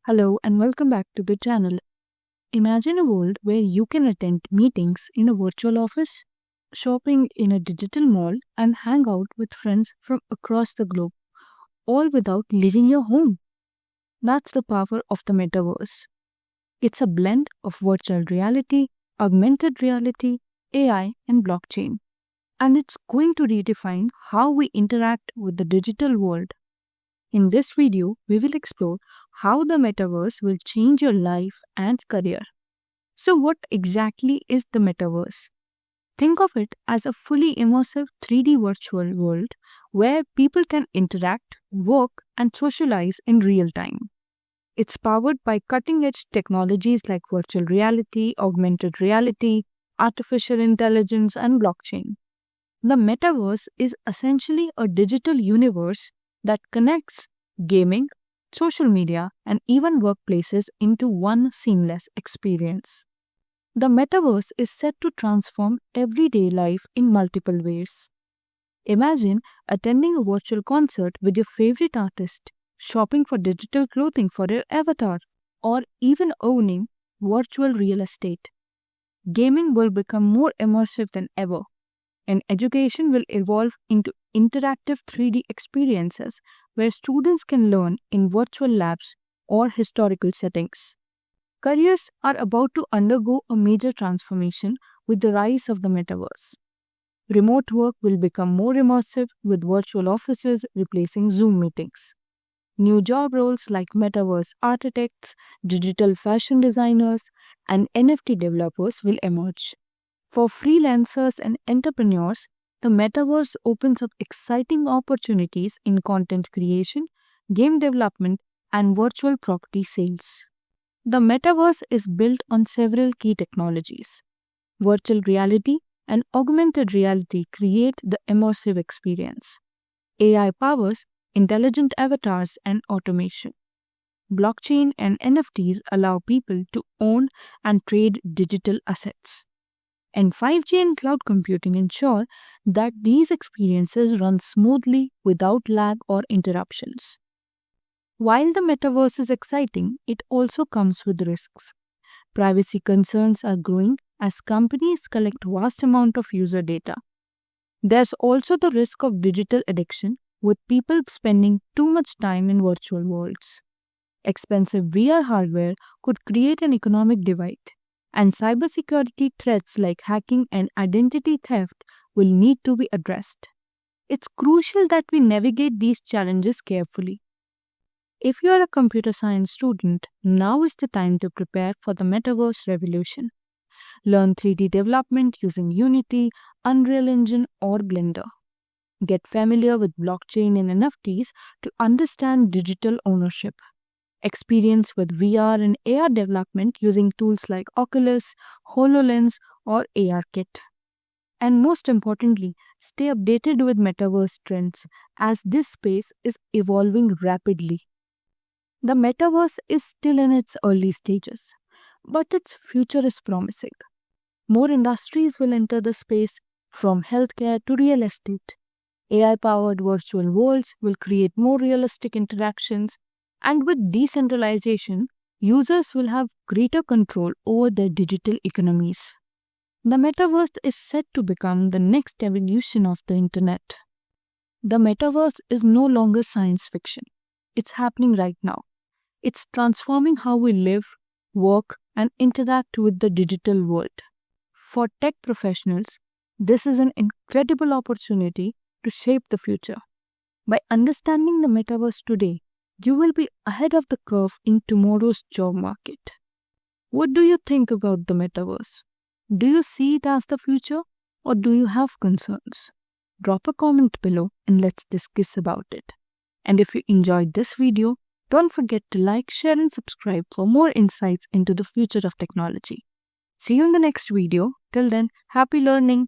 Hello and welcome back to the channel. Imagine a world where you can attend meetings in a virtual office, shopping in a digital mall, and hang out with friends from across the globe, all without leaving your home. That's the power of the metaverse. It's a blend of virtual reality, augmented reality, AI, and blockchain. And it's going to redefine how we interact with the digital world. In this video, we will explore how the metaverse will change your life and career. So, what exactly is the metaverse? Think of it as a fully immersive 3D virtual world where people can interact, work, and socialize in real time. It's powered by cutting edge technologies like virtual reality, augmented reality, artificial intelligence, and blockchain. The metaverse is essentially a digital universe that connects gaming, social media, and even workplaces into one seamless experience. The metaverse is set to transform everyday life in multiple ways. Imagine attending a virtual concert with your favorite artist, shopping for digital clothing for your avatar, or even owning virtual real estate. Gaming will become more immersive than ever, and education will evolve into interactive 3D experiences where students can learn in virtual labs or historical settings. Careers are about to undergo a major transformation with the rise of the metaverse. Remote work will become more immersive with virtual offices replacing Zoom meetings. New job roles like metaverse architects, digital fashion designers, and NFT developers will emerge. For freelancers and entrepreneurs, the metaverse opens up exciting opportunities in content creation, game development, and virtual property sales. The metaverse is built on several key technologies. Virtual reality and augmented reality create the immersive experience. AI powers intelligent avatars and automation. Blockchain and NFTs allow people to own and trade digital assets. And 5G and cloud computing ensure that these experiences run smoothly without lag or interruptions. While the metaverse is exciting, it also comes with risks. Privacy concerns are growing as companies collect vast amount of user data. There's also the risk of digital addiction, with people spending too much time in virtual worlds. Expensive VR hardware could create an economic divide, and cybersecurity threats like hacking and identity theft will need to be addressed. It's crucial that we navigate these challenges carefully. If you are a computer science student, now is the time to prepare for the metaverse revolution. Learn 3D development using Unity, Unreal Engine, or Blender. Get familiar with blockchain and NFTs to understand digital ownership. Experience with VR and AR development using tools like Oculus, HoloLens, or ARKit. And most importantly, stay updated with metaverse trends as this space is evolving rapidly. The metaverse is still in its early stages, but its future is promising. More industries will enter the space, from healthcare to real estate. AI-powered virtual worlds will create more realistic interactions, and with decentralization, users will have greater control over their digital economies. The metaverse is set to become the next evolution of the internet. The metaverse is no longer science fiction. It's happening right now. It's transforming how we live, work, and interact with the digital world. For tech professionals, this is an incredible opportunity to shape the future. By understanding the metaverse today, you will be ahead of the curve in tomorrow's job market. What do you think about the metaverse? Do you see it as the future, or do you have concerns? Drop a comment below and let's discuss about it. And if you enjoyed this video, don't forget to like, share, and subscribe for more insights into the future of technology. See you in the next video. Till then, happy learning!